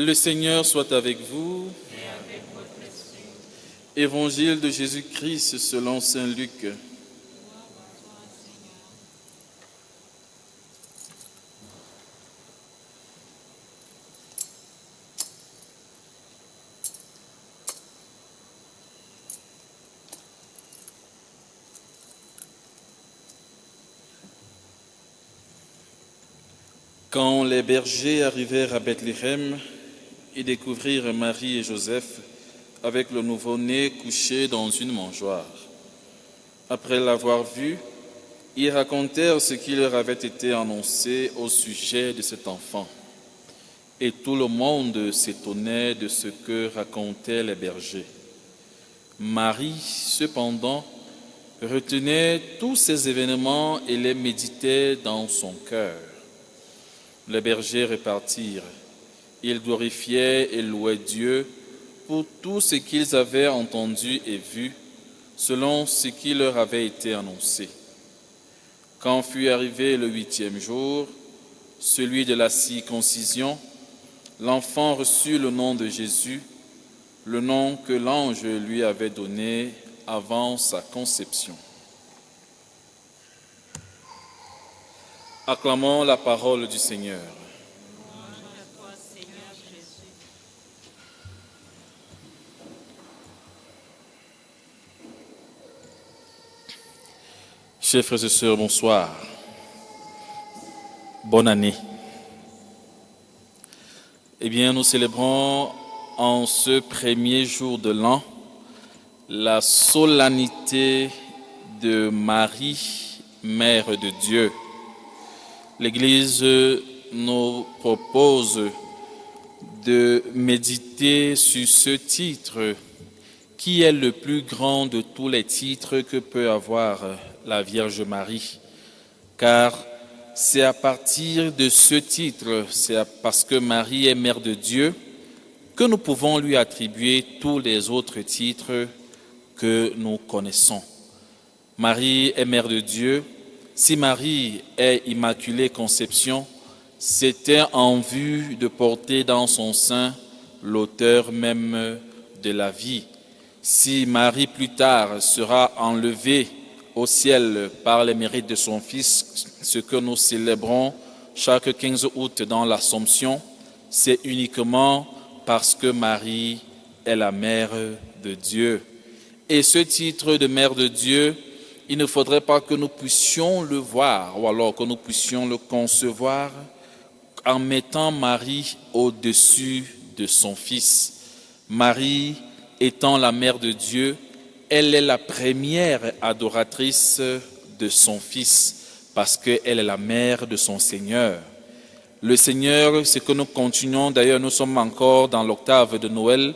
Le Seigneur soit avec vous. Et avec votre esprit. Évangile de Jésus-Christ selon saint Luc. Quand les bergers arrivèrent à Bethléem, ils découvrirent Marie et Joseph avec le nouveau-né couché dans une mangeoire. Après l'avoir vu, ils racontèrent ce qui leur avait été annoncé au sujet de cet enfant. Et tout le monde s'étonnait de ce que racontaient les bergers. Marie, cependant, retenait tous ces événements et les méditait dans son cœur. Les bergers repartirent. Ils glorifiaient et louaient Dieu pour tout ce qu'ils avaient entendu et vu, selon ce qui leur avait été annoncé. Quand fut arrivé le 8e jour, celui de la circoncision, l'enfant reçut le nom de Jésus, le nom que l'ange lui avait donné avant sa conception. Acclamons la parole du Seigneur. Louange à toi, Seigneur Jésus. Chers frères et sœurs, bonsoir. Bonne année. Eh bien, nous célébrons en ce premier jour de l'an la solennité de Marie, Mère de Dieu. L'Église nous propose de méditer sur ce titre qui est le plus grand de tous les titres que peut avoir la Vierge Marie. Car c'est à partir de ce titre, c'est parce que Marie est Mère de Dieu, que nous pouvons lui attribuer tous les autres titres que nous connaissons. Marie est Mère de Dieu. Si Marie est Immaculée Conception, c'était en vue de porter dans son sein l'auteur même de la vie. Si Marie plus tard sera enlevée au ciel par les mérites de son Fils, ce que nous célébrons chaque 15 août dans l'Assomption, c'est uniquement parce que Marie est la Mère de Dieu. Et ce titre de Mère de Dieu, il ne faudrait pas que nous puissions le voir, ou alors que nous puissions le concevoir en mettant Marie au-dessus de son Fils. Marie étant la Mère de Dieu, elle est la première adoratrice de son Fils, parce qu'elle est la mère de son Seigneur. Le Seigneur, c'est que nous continuons, d'ailleurs nous sommes encore dans l'octave de Noël,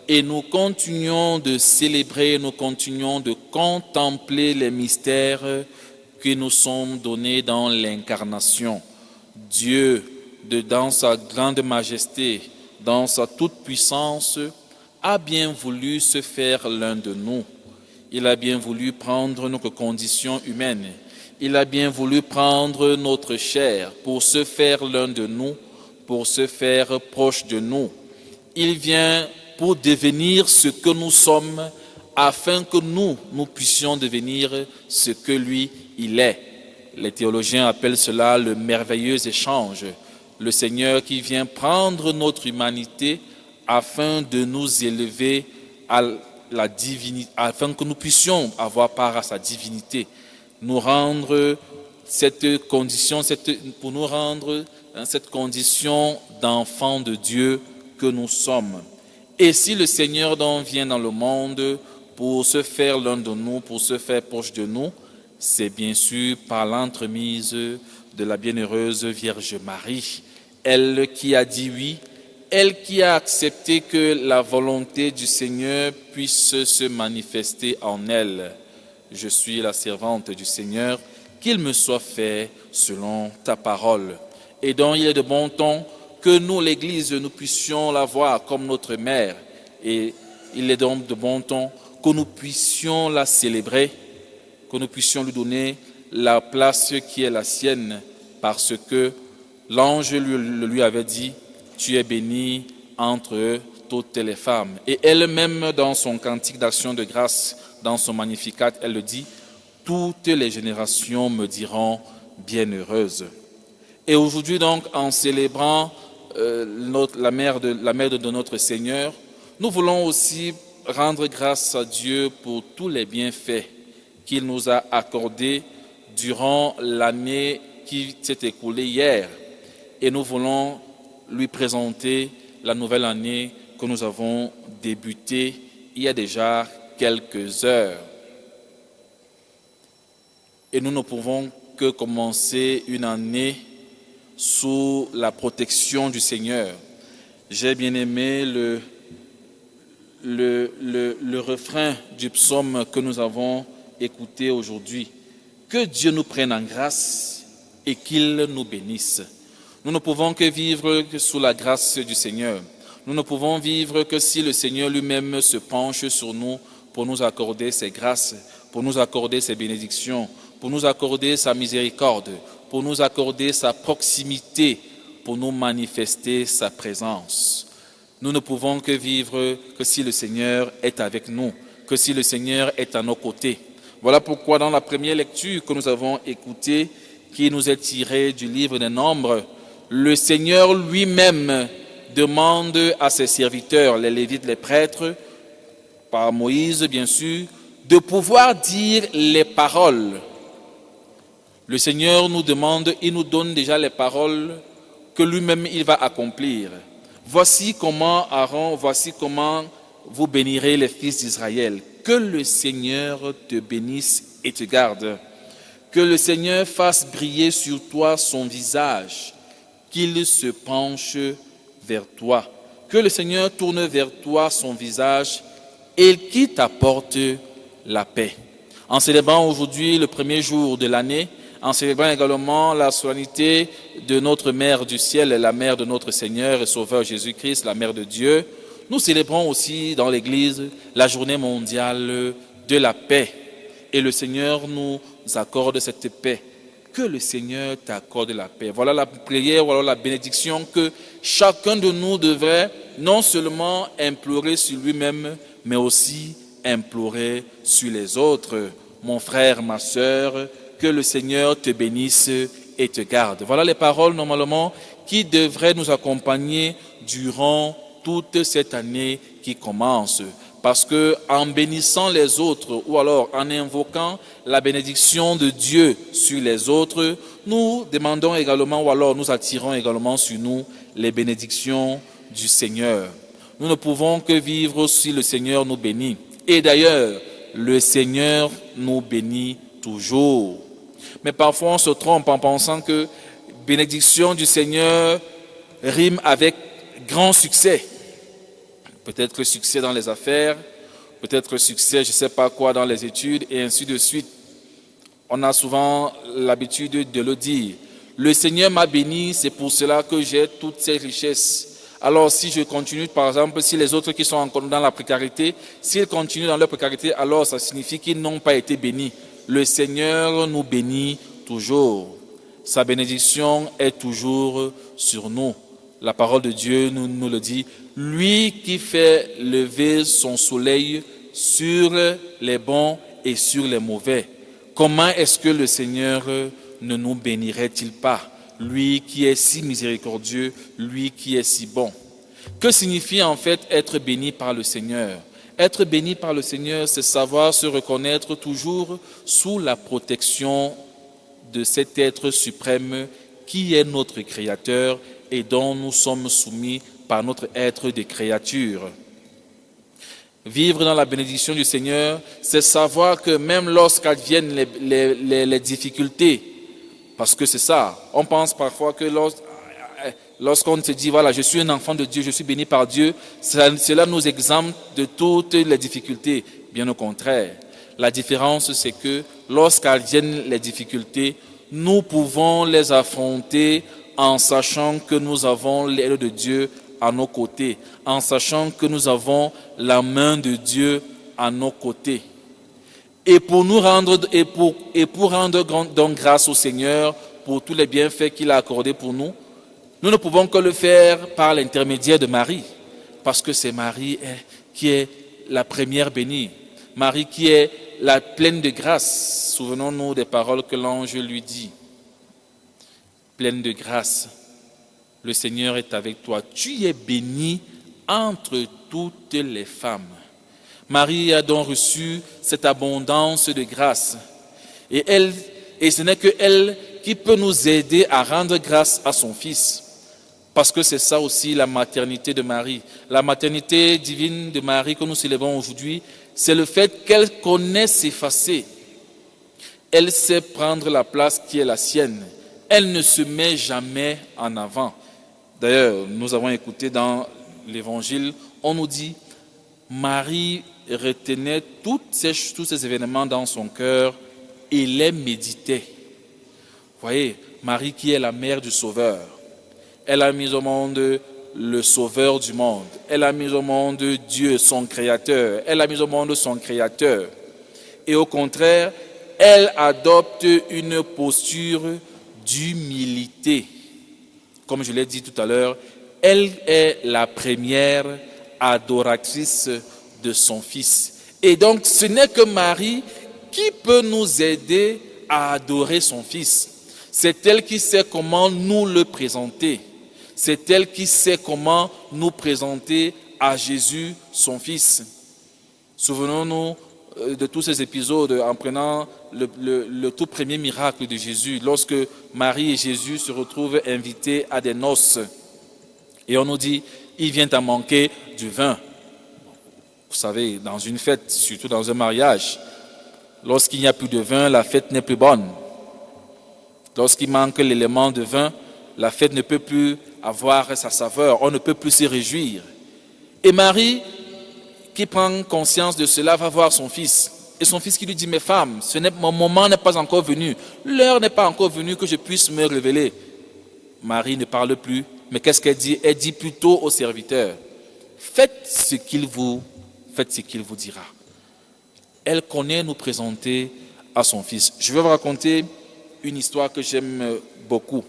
et nous continuons de célébrer, nous continuons de contempler les mystères qui nous sont donnés dans l'incarnation. Dieu, dans sa grande majesté, dans sa toute-puissance, a bien voulu se faire l'un de nous. Il a bien voulu prendre notre condition humaine. Il a bien voulu prendre notre chair pour se faire l'un de nous, pour se faire proche de nous. Il vient pour devenir ce que nous sommes, afin que nous puissions devenir ce que lui, il est. Les théologiens appellent cela le merveilleux échange. Le Seigneur qui vient prendre notre humanité afin de nous élever à la divinité, afin que nous puissions avoir part à sa divinité, nous rendre cette condition, pour nous rendre dans cette condition d'enfant de Dieu que nous sommes. Et si le Seigneur donc vient dans le monde pour se faire l'un de nous, pour se faire proche de nous, c'est bien sûr par l'entremise de la bienheureuse Vierge Marie. Elle qui a dit oui, elle qui a accepté que la volonté du Seigneur puisse se manifester en elle. Je suis la servante du Seigneur, qu'il me soit fait selon ta parole. Et donc il est de bon ton que nous, l'Église, nous puissions la voir comme notre mère. Et il est donc de bon ton que nous puissions la célébrer, que nous puissions lui donner la place qui est la sienne, parce que l'ange lui avait dit « Tu es bénie entre toutes les femmes. Et elle-même, dans son cantique d'action de grâce, dans son Magnificat, elle le dit, toutes les générations me diront bienheureuse. Et aujourd'hui donc, en célébrant la mère de notre Seigneur, nous voulons aussi rendre grâce à Dieu pour tous les bienfaits qu'il nous a accordés durant l'année qui s'est écoulée hier. Et nous voulons lui présenter la nouvelle année que nous avons débutée il y a déjà quelques heures. Et nous ne pouvons que commencer une année sous la protection du Seigneur. J'ai bien aimé le refrain du psaume que nous avons écouté aujourd'hui. Que Dieu nous prenne en grâce et qu'il nous bénisse. Nous ne pouvons que vivre sous la grâce du Seigneur. Nous ne pouvons vivre que si le Seigneur lui-même se penche sur nous pour nous accorder ses grâces, pour nous accorder ses bénédictions, pour nous accorder sa miséricorde, pour nous accorder sa proximité, pour nous manifester sa présence. Nous ne pouvons que vivre que si le Seigneur est avec nous, que si le Seigneur est à nos côtés. Voilà pourquoi dans la première lecture que nous avons écoutée, qui nous est tirée du livre des Nombres, le Seigneur lui-même demande à ses serviteurs, les Lévites, les prêtres, par Moïse bien sûr, de pouvoir dire les paroles. Le Seigneur nous demande, il nous donne déjà les paroles que lui-même il va accomplir. Voici comment Aaron, voici comment vous bénirez les fils d'Israël. Que le Seigneur te bénisse et te garde. Que le Seigneur fasse briller sur toi son visage, qu'il se penche vers toi. Que le Seigneur tourne vers toi son visage et qu'il t'apporte la paix. En célébrant aujourd'hui le premier jour de l'année, en célébrant également la solennité de notre Mère du ciel, la Mère de notre Seigneur et Sauveur Jésus-Christ, la Mère de Dieu, nous célébrons aussi dans l'Église la journée mondiale de la paix. Et le Seigneur nous accorde cette paix. Que le Seigneur t'accorde la paix. Voilà la prière, voilà la bénédiction que chacun de nous devrait non seulement implorer sur lui-même, mais aussi implorer sur les autres. Mon frère, ma sœur, que le Seigneur te bénisse et te garde. Voilà les paroles normalement qui devraient nous accompagner durant toute cette année qui commence. Parce que en bénissant les autres ou alors en invoquant la bénédiction de Dieu sur les autres, nous demandons également ou alors nous attirons également sur nous les bénédictions du Seigneur. Nous ne pouvons que vivre si le Seigneur nous bénit. Et d'ailleurs, le Seigneur nous bénit toujours. Mais parfois on se trompe en pensant que bénédiction du Seigneur rime avec grand succès. Peut-être succès dans les affaires, peut-être succès, je ne sais pas quoi, dans les études, et ainsi de suite. On a souvent l'habitude de le dire. Le Seigneur m'a béni, c'est pour cela que j'ai toutes ces richesses. Alors si je continue, par exemple, si les autres qui sont encore dans la précarité, s'ils continuent dans leur précarité, alors ça signifie qu'ils n'ont pas été bénis. Le Seigneur nous bénit toujours. Sa bénédiction est toujours sur nous. La parole de Dieu nous le dit. Lui qui fait lever son soleil sur les bons et sur les mauvais. Comment est-ce que le Seigneur ne nous bénirait-il pas? Lui qui est si miséricordieux, lui qui est si bon. Que signifie en fait être béni par le Seigneur? Être béni par le Seigneur, c'est savoir se reconnaître toujours sous la protection de cet être suprême qui est notre Créateur et dont nous sommes soumis par notre être de créature. Vivre dans la bénédiction du Seigneur, c'est savoir que même lorsqu'adviennent les difficultés, parce que c'est ça, on pense parfois que lorsqu'on se dit, voilà, je suis un enfant de Dieu, je suis béni par Dieu, cela nous exempte de toutes les difficultés. Bien au contraire, la différence c'est que lorsqu'adviennent les difficultés, nous pouvons les affronter en sachant que nous avons l'aide de Dieu à nos côtés, en sachant que nous avons la main de Dieu à nos côtés. Et pour nous rendre pour rendre donc grâce au Seigneur pour tous les bienfaits qu'il a accordés pour nous, nous ne pouvons que le faire par l'intermédiaire de Marie. parce que c'est Marie qui est la première bénie. Marie qui est la pleine de grâce. Souvenons-nous des paroles que l'ange lui dit. Pleine de grâce, le Seigneur est avec toi. Tu es bénie entre toutes les femmes. Marie a donc reçu cette abondance de grâce. Et ce n'est que elle qui peut nous aider à rendre grâce à son Fils. Parce que c'est ça aussi la maternité de Marie. La maternité divine de Marie que nous célébrons aujourd'hui, c'est le fait qu'elle connaît s'effacer. Elle sait prendre la place qui est la sienne. Elle ne se met jamais en avant. D'ailleurs, nous avons écouté dans l'Évangile, on nous dit, Marie retenait tous ces événements dans son cœur et les méditait. Vous voyez, Marie qui est la mère du Sauveur. Elle a mis au monde le Sauveur du monde. Elle a mis au monde Dieu, son Créateur. Elle a mis au monde son Créateur. Et au contraire, elle adopte une posture d'humilité. Comme je l'ai dit tout à l'heure, elle est la première adoratrice de son Fils. Et donc, ce n'est que Marie qui peut nous aider à adorer son Fils. C'est elle qui sait comment nous le présenter. C'est elle qui sait comment nous présenter à Jésus, son Fils. Souvenons-nous de tous ces épisodes en prenant le tout premier miracle de Jésus, lorsque Marie et Jésus se retrouvent invités à des noces. Et on nous dit, il vient à manquer du vin. Vous savez, dans une fête, surtout dans un mariage, lorsqu'il n'y a plus de vin, la fête n'est plus bonne. Lorsqu'il manque l'élément de vin, la fête ne peut plus avoir sa saveur, on ne peut plus se réjouir. Et Marie, qui prend conscience de cela, va voir son fils. Et son fils qui lui dit, mes femmes, mon moment n'est pas encore venu, l'heure n'est pas encore venue que je puisse me révéler. Marie ne parle plus, mais qu'est-ce qu'elle dit? Elle dit plutôt au serviteur, faites ce qu'il vous dira. Elle connaît nous présenter à son fils. Je vais vous raconter une histoire que j'aime beaucoup.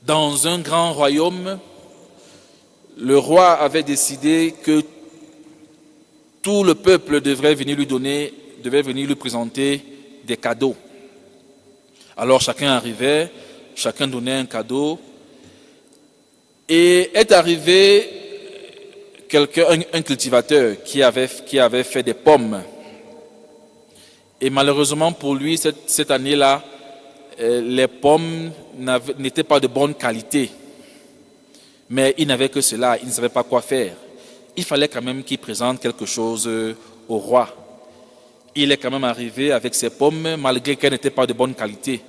Dans un grand royaume, le roi avait décidé que tout le peuple devrait venir lui présenter des cadeaux. Alors chacun arrivait, chacun donnait un cadeau. Et est arrivé un cultivateur qui avait fait des pommes. Et malheureusement pour lui, cette année-là, les pommes n'étaient pas de bonne qualité. Mais il n'avait que cela, il ne savait pas quoi faire. Il fallait quand même qu'il présente quelque chose au roi. Il est quand même arrivé avec ses pommes, malgré qu'elles n'étaient pas de bonne qualité.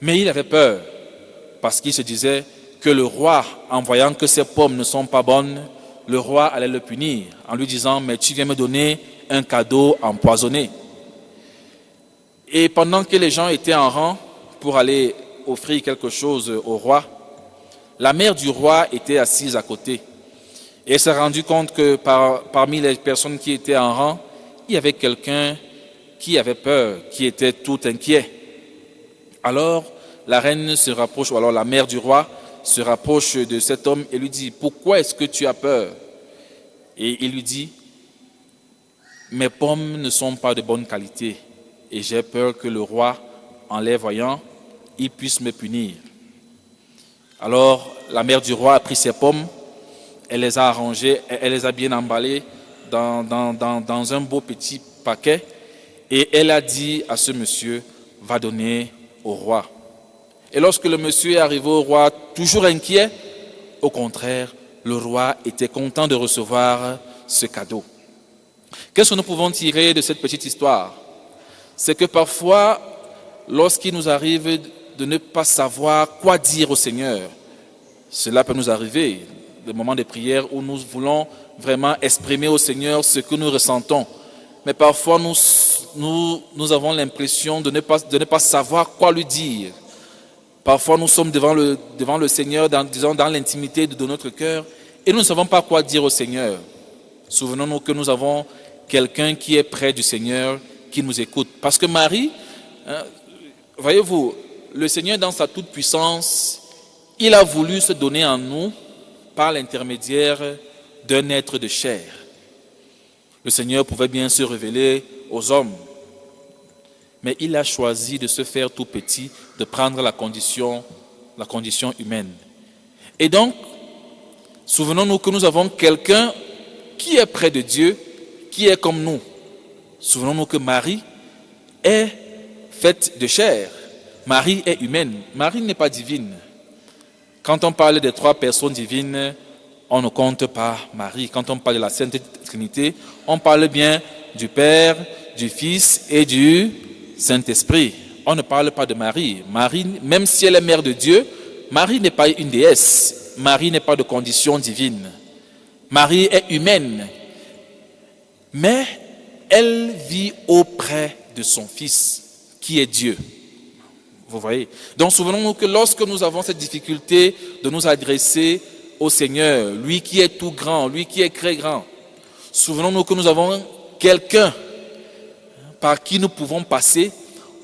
Mais il avait peur, parce qu'il se disait que le roi, en voyant que ses pommes ne sont pas bonnes, le roi allait le punir, en lui disant, mais tu viens me donner un cadeau empoisonné. Et pendant que les gens étaient en rang pour aller offrir quelque chose au roi, la mère du roi était assise à côté. Et elle s'est rendue compte que parmi les personnes qui étaient en rang, il y avait quelqu'un qui avait peur, qui était tout inquiet. Alors, la reine se rapproche, ou alors la mère du roi se rapproche de cet homme et lui dit, pourquoi est-ce que tu as peur? Et il lui dit, mes pommes ne sont pas de bonne qualité et j'ai peur que le roi, en les voyant, il puisse me punir. Alors, la mère du roi a pris ses pommes, elle les a arrangées, elle les a bien emballées dans un beau petit paquet et elle a dit à ce monsieur, va donner au roi. Et lorsque le monsieur est arrivé au roi, toujours inquiet, au contraire, le roi était content de recevoir ce cadeau. Qu'est-ce que nous pouvons tirer de cette petite histoire? C'est que parfois, lorsqu'il nous arrive de ne pas savoir quoi dire au Seigneur, cela peut nous arriver, des moments de prière où nous voulons vraiment exprimer au Seigneur ce que nous ressentons. Mais parfois, nous avons l'impression de ne pas savoir quoi lui dire. Parfois, nous sommes devant le Seigneur, dans l'intimité de notre cœur, et nous ne savons pas quoi dire au Seigneur. Souvenons-nous que nous avons quelqu'un qui est près du Seigneur, qui nous écoute. Parce que Marie, voyez-vous, le Seigneur, dans sa toute-puissance, il a voulu se donner en nous par l'intermédiaire d'un être de chair. Le Seigneur pouvait bien se révéler aux hommes, mais il a choisi de se faire tout petit, de prendre la condition humaine. Et donc, souvenons-nous que nous avons quelqu'un qui est près de Dieu, qui est comme nous. Souvenons-nous que Marie est faite de chair. Marie est humaine. Marie n'est pas divine. Quand on parle des 3 personnes divines, on ne compte pas Marie. Quand on parle de la Sainte Trinité, on parle bien du Père, du Fils et du Saint-Esprit. On ne parle pas de Marie. Marie, même si elle est mère de Dieu, Marie n'est pas une déesse. Marie n'est pas de condition divine. Marie est humaine. Mais elle vit auprès de son Fils, qui est Dieu. Vous voyez? Donc souvenons-nous que lorsque nous avons cette difficulté de nous adresser au Seigneur, lui qui est tout grand, lui qui est très grand, souvenons-nous que nous avons quelqu'un par qui nous pouvons passer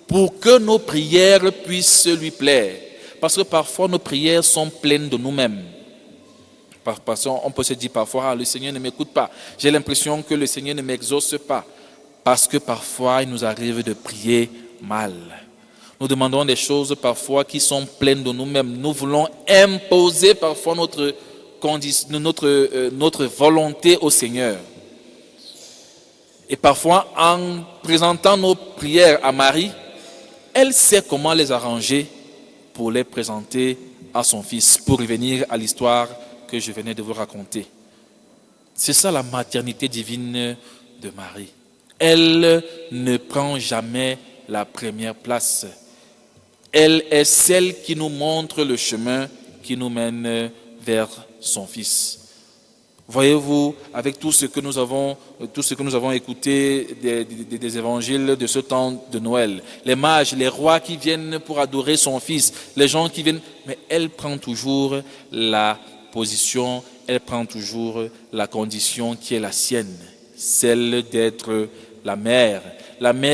pour que nos prières puissent lui plaire. Parce que parfois nos prières sont pleines de nous-mêmes. Parce qu'on peut se dire parfois, le Seigneur ne m'écoute pas. J'ai l'impression que le Seigneur ne m'exauce pas. Parce que parfois il nous arrive de prier mal. Nous demandons des choses parfois qui sont pleines de nous-mêmes. Nous voulons imposer parfois notre volonté au Seigneur. Et parfois, en présentant nos prières à Marie, elle sait comment les arranger pour les présenter à son Fils, pour revenir à l'histoire que je venais de vous raconter. C'est ça la maternité divine de Marie. Elle ne prend jamais la première place. Elle est celle qui nous montre le chemin qui nous mène vers son Fils. Voyez-vous, avec tout ce que nous avons écouté des évangiles de ce temps de Noël, les mages, les rois qui viennent pour adorer son Fils, les gens qui viennent, mais elle prend toujours la position, elle prend toujours la condition qui est la sienne, celle d'être la mère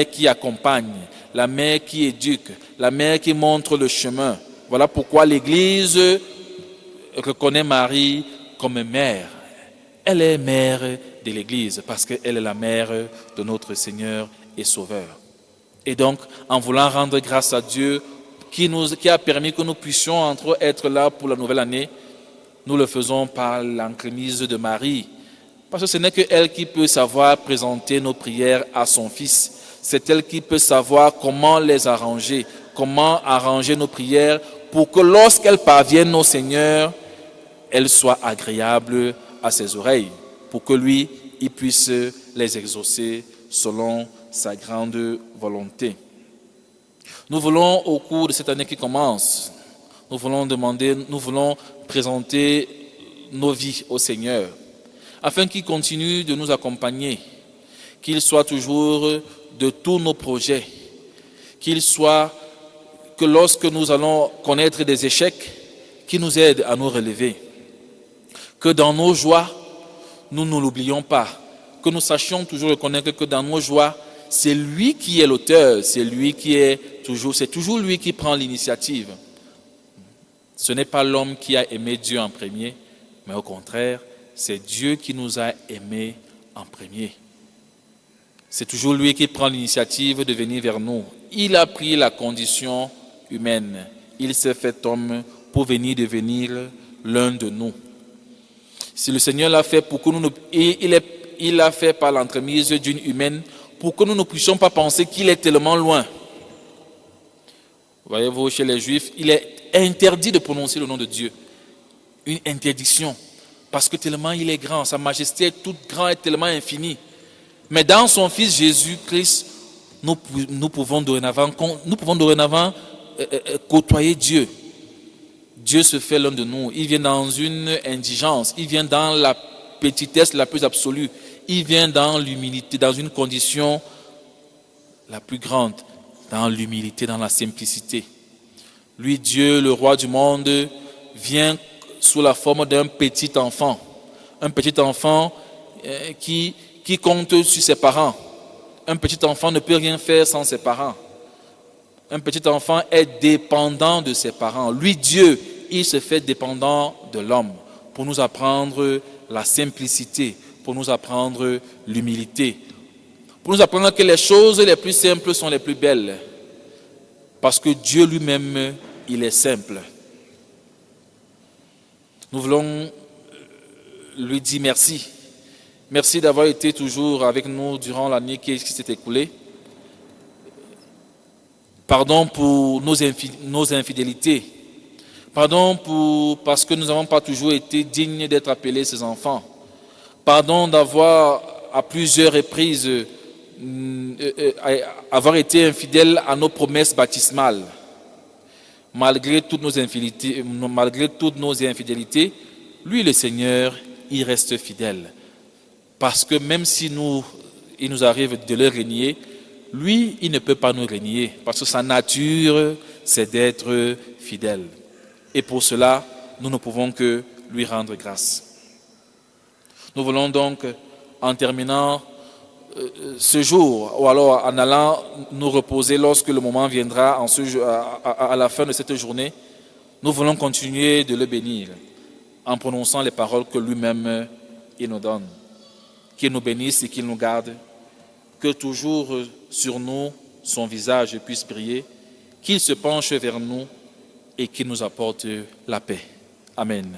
qui accompagne, la mère qui éduque, la mère qui montre le chemin. Voilà pourquoi l'Église reconnaît Marie comme mère. Elle est mère de l'Église parce qu'elle est la mère de notre Seigneur et Sauveur. Et donc, en voulant rendre grâce à Dieu qui a permis que nous puissions entre être là pour la nouvelle année, nous le faisons par l'entremise de Marie. Parce que ce n'est qu'elle qui peut savoir présenter nos prières à son Fils. C'est elle qui peut savoir comment les arranger, comment arranger nos prières pour que lorsqu'elles parviennent au Seigneur, elles soient agréables à ses oreilles, pour que lui, il puisse les exaucer selon sa grande volonté. Nous voulons, au cours de cette année qui commence, nous voulons présenter nos vies au Seigneur, afin qu'il continue de nous accompagner, qu'il soit toujours de tous nos projets, que lorsque nous allons connaître des échecs, qu'il nous aide à nous relever. Que dans nos joies, nous ne l'oublions pas. Que nous sachions toujours reconnaître que dans nos joies, c'est lui qui est l'auteur, c'est toujours lui qui prend l'initiative. Ce n'est pas l'homme qui a aimé Dieu en premier, mais au contraire, c'est Dieu qui nous a aimés en premier. C'est toujours lui qui prend l'initiative de venir vers nous. Il a pris la condition humaine. Il s'est fait homme pour venir devenir l'un de nous. Si le Seigneur l'a fait pour que nous, il l'a fait par l'entremise d'une humaine, pour que nous ne puissions pas penser qu'il est tellement loin. Voyez-vous, chez les Juifs, il est interdit de prononcer le nom de Dieu. Une interdiction. Parce que tellement il est grand, sa majesté est toute grande et tellement infinie. Mais dans son Fils Jésus-Christ, nous pouvons dorénavant côtoyer Dieu. Dieu se fait l'un de nous. Il vient dans une indigence, il vient dans la petitesse la plus absolue, il vient dans l'humilité, dans une condition la plus grande, dans l'humilité, dans la simplicité. Lui, Dieu, le roi du monde, vient sous la forme d'un petit enfant qui compte sur ses parents. Un petit enfant ne peut rien faire sans ses parents. Un petit enfant est dépendant de ses parents. Lui, Dieu, il se fait dépendant de l'homme pour nous apprendre la simplicité, pour nous apprendre l'humilité, pour nous apprendre que les choses les plus simples sont les plus belles, parce que Dieu lui-même, il est simple. Nous voulons lui dire merci. Merci d'avoir été toujours avec nous durant l'année qui s'est écoulée. Pardon pour nos infidélités. Pardon parce que nous n'avons pas toujours été dignes d'être appelés ses enfants. Pardon d'avoir à plusieurs reprises avoir été infidèles à nos promesses baptismales. Malgré toutes nos infidélités, lui le Seigneur, il reste fidèle. Parce que même si il nous arrive de le renier, lui, il ne peut pas nous renier. Parce que sa nature, c'est d'être fidèle. Et pour cela, nous ne pouvons que lui rendre grâce. Nous voulons donc, en terminant ce jour, ou alors en allant nous reposer lorsque le moment viendra à la fin de cette journée, nous voulons continuer de le bénir en prononçant les paroles que lui-même il nous donne. Qu'il nous bénisse et qu'il nous garde, que toujours sur nous son visage puisse briller, qu'il se penche vers nous et qu'il nous apporte la paix. Amen.